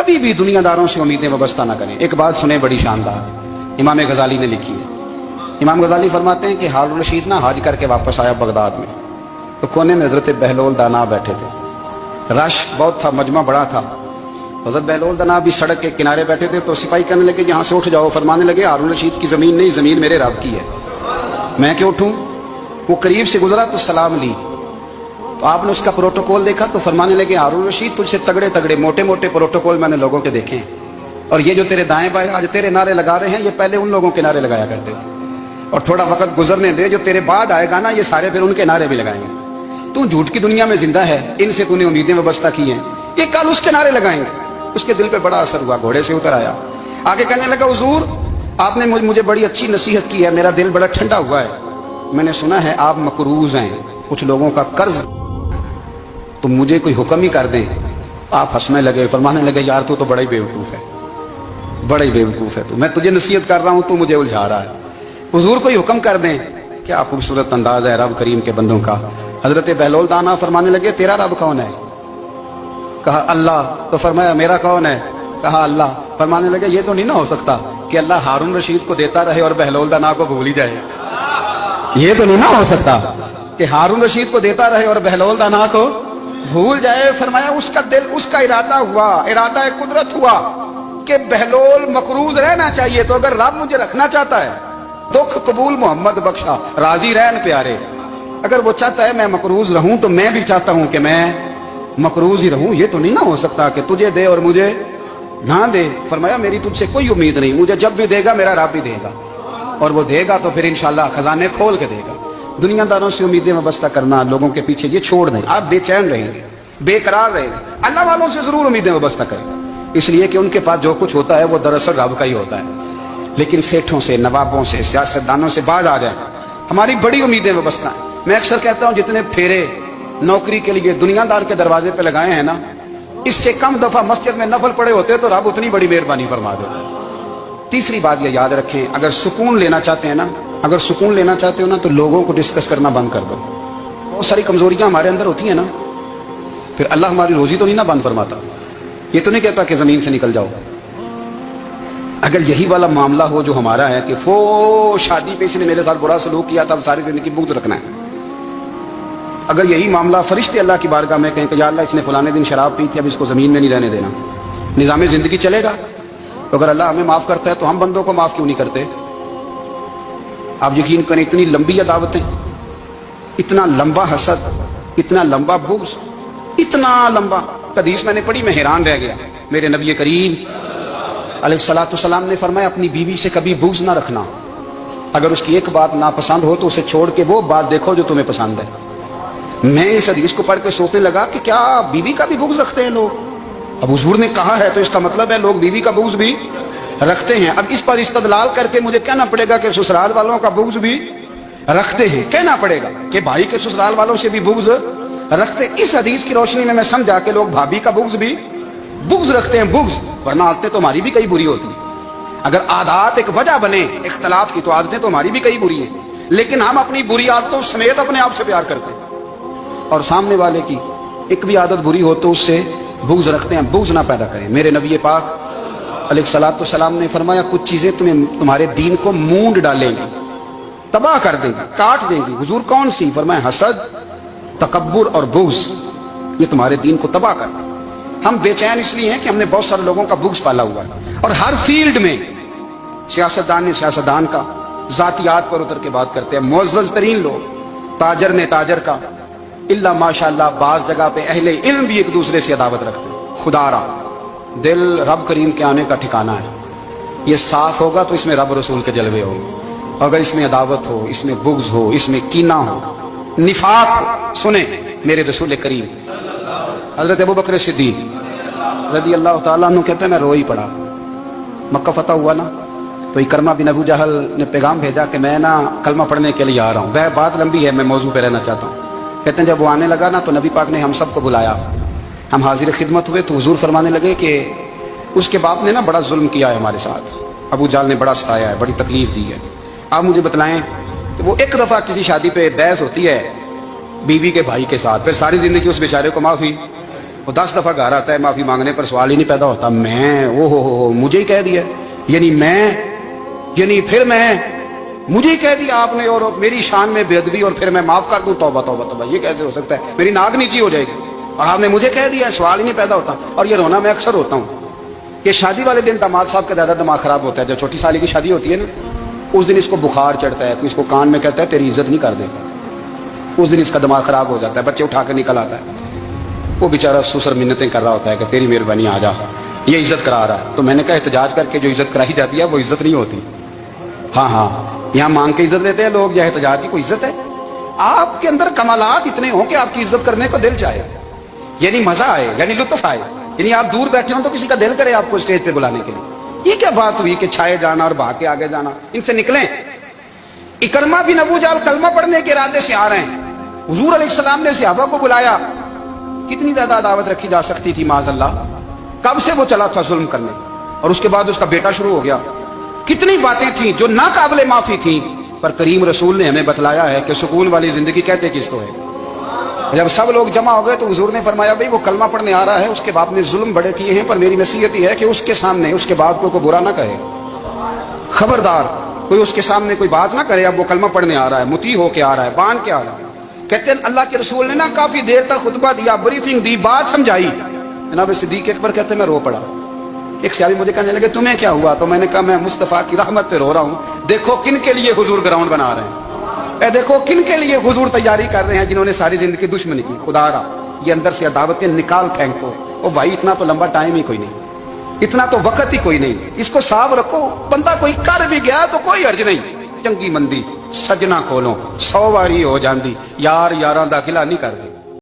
कभी भी दुनियादारों से उम्मीदें वाबस्ता ना करें। एक बात सुने बड़ी शानदार, इमाम गजाली ने लिखी है। इमाम गजाली फरमाते हैं कि हारून रशीद ना हज करके वापस आया बगदाद में, तो कोने में हजरत बहलोल दाना बैठे थे। रश बहुत था, मजमा बड़ा था। हजरत बहलोल दाना भी सड़क के किनारे बैठे थे। तो सिपाही कहने लगे यहाँ से उठ जाओ। फरमाने लगे हारून रशीद की ज़मीन नहीं, ज़मीन मेरे रब की है, मैं क्यों उठूँ। वो करीब से गुजरा तो सलाम ली, तो आपने उसका प्रोटोकॉल देखा तो फरमाने लगे हारून रशीद तुझसे तगड़े तगड़े मोटे मोटे प्रोटोकॉल मैंने लोगों के देखे हैं, और ये जो तेरे दाएं बाएं आज तेरे नारे लगा रहे हैं, ये पहले उन लोगों के नारे लगाया करते थे। और थोड़ा वक्त गुजरने दे, जो तेरे बाद आएगा ना, ये सारे फिर उनके नारे भी लगाएंगे। तू झूठ की दुनिया में जिंदा है, इनसे तूने उम्मीदें वाबस्ता की हैं, ये कल उसके नारे लगाएंगे। उसके दिल पे बड़ा असर हुआ, घोड़े से उतर आया, आगे कहने लगा हुजूर आपने मुझे बड़ी अच्छी नसीहत की है, मेरा दिल बड़ा ठंडा हुआ है। मैंने सुना है आप मकरूज हैं, कुछ लोगों का कर्ज, तो मुझे कोई हुक्म ही कर दें। आप हंसने लगे, फरमाने लगे यार तू तो बड़ा ही बेवकूफ़ है, बड़ा ही बेवकूफ़ है तू, मैं तुझे नसीहत कर रहा हूँ, तू मुझे उलझा रहा है। हुजूर कोई हुक्म कर दें। क्या खूबसूरत अंदाज है रब करीम के बंदों का। हजरत बहलोल दाना फरमाने लगे तेरा रब कौन है। कहा अल्लाह। तो फरमाया मेरा कौन है। कहा अल्लाह। फरमाने लगे ये तो नहीं ना हो सकता कि अल्लाह हारून रशीद को देता रहे और बहलोल दाना को भूल ही जाए। ये तो नहीं ना हो सकता कि हारून रशीद को देता रहे और बहलोल दाना को भूल जाए। फरमाया उसका दिल, उसका इरादा हुआ, इरादा कुदरत हुआ कि बहलोल मकरूज रहना चाहिए, तो अगर रब मुझे रखना चाहता है, दुख कबूल मोहम्मद बख्शा राजी रहन प्यारे, अगर वो चाहता है मैं मकरूज रहूं तो मैं भी चाहता हूं कि मैं मकरूज ही रहूं। ये तो नहीं ना हो सकता कि तुझे दे और मुझे ना दे। फरमाया मेरी तुझसे कोई उम्मीद नहीं, मुझे जब भी देगा मेरा रब भी देगा, और वो देगा तो फिर इंशाल्लाह खजाने खोल के देगा। दुनियादारों से उम्मीदें वाबस्ता करना, लोगों के पीछे, ये छोड़ दें। आप बेचैन रहेंगे, बेकरार रहेंगे। अल्लाह वालों से जरूर उम्मीदें वाबस्ता करें, इसलिए कि उनके पास जो कुछ होता है वो दरअसल रब का ही होता है। लेकिन सेठों से, नवाबों से, सियासतदानों से बाज आ जाए, हमारी बड़ी उम्मीदें वाबस्ता है। मैं अक्सर कहता हूँ जितने फेरे नौकरी के लिए दुनियादार के दरवाजे पे लगाए हैं ना, इससे कम दफा मस्जिद में नफल पड़े होते तो रब उतनी बड़ी मेहरबानी फरमा देता। तीसरी बात ये याद रखें, अगर सुकून लेना चाहते हैं ना, अगर सुकून लेना चाहते हो ना, तो लोगों को डिस्कस करना बंद कर दो। बहुत सारी कमजोरियां हमारे अंदर होती हैं ना, फिर अल्लाह हमारी रोजी तो नहीं ना बंद फरमाता। ये तो नहीं कहता कि जमीन से निकल जाओ। अगर यही वाला मामला हो जो हमारा है कि वो शादी पे इसने मेरे साथ बुरा सलूक किया था, अब सारी जिंदगी बुग़्ज़ रखना है। अगर यही मामला फरिश्ते अल्लाह की बारगाह में कहें कि या अल्लाह इसने फलाने दिन शराब पी थी, अब इसको जमीन में नहीं रहने देना, निज़ाम जिंदगी चलेगा। तो अगर अल्लाह हमें माफ करता है तो हम बंदों को माफ क्यों नहीं करते। आप यकीन करें, इतनी लंबी अदावतें, इतना लंबा हसद, इतना लंबा बुग़्ज़, इतना लंबा। हदीस मैंने पढ़ी, मैं हैरान रह गया। मेरे नबी करीम अलैहिस्सलाम ने फरमाया अपनी बीवी से कभी बुग़्ज़ ना रखना। अगर उसकी एक बात नापसंद हो तो उसे छोड़ के वो बात देखो जो तुम्हें पसंद है। मैं इस हदीस को पढ़ के सोचने लगा कि क्या बीवी का भी बुग़्ज़ रखते हैं लोग। अब हुजूर ने कहा है तो इसका मतलब है लोग बीवी का बुग़्ज़ भी रखते हैं। अब इस पर इस्तदलाल करके मुझे कहना पड़ेगा कि ससुराल वालों का बुग़्ज़ भी रखते हैं। कहना पड़ेगा कि भाई के ससुराल वालों से भी बुग़्ज़ रखते। इस हदीस की रोशनी में मैं समझा कि लोग भाभी का बुग़्ज़ भी बुग़्ज़ रखते हैं, बुग़्ज़, वरना आदतें तो हमारी भी कई बुरी होती हैं। अगर आदत एक वजह बने इख्तलाफ की तो आदतें तो हमारी भी कई बुरी हैं, लेकिन हम अपनी बुरी आदतों समेत अपने आप से प्यार करते हैं, और सामने वाले की एक भी आदत बुरी हो तो उससे बुग़्ज़ रखते हैं। बुग़्ज़ ना पैदा करें। मेरे नबी पाक अलैहिस्सलाम ने फरमाया कुछ चीजें तुम्हारे दीन को मूंड डालेंगी, तबाह कर देंगी, काट देंगी। हुजूर कौन सी। फरमाया हसद, तकब्बुर और बुग़्ज़, ये तुम्हारे दीन को तबाह कर देंगे। हम बेचैन इसलिए हैं कि हमने बहुत सारे लोगों का बुग़्ज़ पाला हुआ है, और हर फील्ड में सियासतदान ने सियासतदान का, जातियात पर उतर के बात करते हैं, मुअज़्ज़ज़ तरीन लोग, ताजर ने ताजर का, इल्ला माशाअल्लाह बाज़ जगह पे अहले इल्म भी एक दूसरे से अदावत रखते हैं। खुदारा दिल रब करीम के आने का ठिकाना है। ये साफ होगा तो इसमें रब रसूल के जलवे होंगे। अगर इसमें अदावत हो, इसमें बुग़्ज़ हो, इसमें कीना हो, निफाक हो, सुने मेरे रसूल करीम हज़रत अबू बकर सिद्दीक़ रज़ी अल्लाह तआला अन्हु कहते हैं मैं रो ही पड़ा। मक्का फतह हुआ ना, तो इकरमा बिन अबू जहल ने पैगाम भेजा कि मैं ना कलमा पढ़ने के लिए आ रहा हूँ। वह बात लंबी है, मैं मौजू पे रहना चाहता हूँ। कहते हैं जब वो आने लगा ना तो नबी पाक ने हम सबको बुलाया, हम हाजिर खिदमत हुए। तो हुजूर फरमाने लगे कि उसके बाप ने ना बड़ा जुल्म किया है हमारे साथ, अबू जाल ने बड़ा सताया है, बड़ी तकलीफ दी है। आप मुझे बतलाएं कि वो एक दफ़ा किसी शादी पे बहस होती है बीवी के भाई के साथ, फिर सारी ज़िंदगी उस बेचारे को माफ़ी وہ 10 دفعہ گھر آتا ہے, معافی مانگنے پر سوال ہی نہیں پیدا ہوتا. میں او مجھے ہی کہہ دیا, یعنی پھر میں مجھے ہی کہہ دیا آپ نے, اور میری شان میں بے ادبی, اور پھر میں معاف کر دوں. توبہ توبہ توبہ, یہ کیسے ہو سکتا ہے؟ میری ناک نیچی ہو جائے گی, اور آپ نے مجھے کہہ دیا, سوال ہی نہیں پیدا ہوتا. اور یہ رونا میں اکثر ہوتا ہوں کہ شادی والے دن داماد صاحب کا زیادہ دماغ خراب ہوتا ہے. جب چھوٹی سالی کی شادی ہوتی ہے نا, اس دن اس کو بخار چڑھتا ہے, اس کو کان میں کہتا ہے تیری عزت نہیں کر دے گا. اس دن اس کا دماغ خراب ہو جاتا ہے, بچے اٹھا کے نکل آتا ہے. وہ بیچارہ سسر منتیں کر رہا ہوتا ہے کہ تیری مہربانی آ جا, یہ عزت کرا رہا ہے. تو میں نے کہا احتجاج کر کے جو عزت کرائی جاتی ہے وہ عزت نہیں ہوتی. ہاں یہاں مانگ کے عزت لیتے ہیں لوگ, یا احتجاج کی کوئی عزت ہے؟ آپ کے اندر کمالات اتنے ہوں کہ آپ کی عزت کرنے کو دل چاہے, یعنی مزہ آئے, یعنی لطف آئے, یعنی آپ دور بیٹھے ہوں تو کسی کا دل کرے آپ کو اسٹیج پہ بلانے کے لیے. یہ کیا بات ہوئی کہ چھائے جانا اور بھاگ کے آگے جانا؟ ان سے نکلیں. اکرمہ بن ابو جہل کلمہ پڑھنے کے ارادے سے آ رہے ہیں. حضور علیہ السلام نے صحابہ کو بلایا. کتنی زیادہ دعوت رکھی جا سکتی تھی معاذ اللہ؟ کب سے وہ چلا تھا ظلم کرنے, اور اس کے بعد اس کا بیٹا شروع ہو گیا. کتنی باتیں تھیں جو ناقابل معافی تھیں, پر کریم رسول نے ہمیں بتلایا ہے کہ سکون والی زندگی کہتے کس کو ہے. جب سب لوگ جمع ہو گئے تو حضور نے فرمایا بھائی وہ کلمہ پڑھنے آ رہا ہے, اس کے باپ نے ظلم بڑے کیے ہیں, پر میری نصیحت یہ ہے کہ اس کے سامنے اس کے باپ کو برا نہ کہے. خبردار, کوئی اس کے سامنے کوئی بات نہ کرے. اب وہ کلمہ پڑھنے آ رہا ہے, مطیع ہو کے آ رہا ہے, بان کے آ رہا ہے. کہتے ہیں اللہ کے رسول نے نا کافی دیر تک خطبہ دیا, بریفنگ دی, بات سمجھائی. جناب صدیق اکبر کہتے ہیں میں رو پڑا. ایک صحابی مجھے کہنے لگے تمہیں کیا ہوا؟ تو میں نے کہا میں مصطفیٰ کی رحمت پہ رو رہا ہوں. دیکھو کن کے لیے حضور گراؤنڈ بنا رہے ہیں, اے دیکھو کن کے لیے حضور تیاری کر رہے ہیں, جنہوں نے ساری زندگی دشمنی کی. خدا را یہ اندر سے عداوتیں نکال پھینکو. او بھائی اتنا تو لمبا ٹائم ہی کوئی نہیں, اتنا تو وقت ہی کوئی نہیں, اس کو صاف رکھو. بندہ کوئی کر بھی گیا تو کوئی حرج نہیں. چنگی مندی سجنا کولوں 100 واری ہو جاندی, یار یاراں دا گلا نہیں کردے.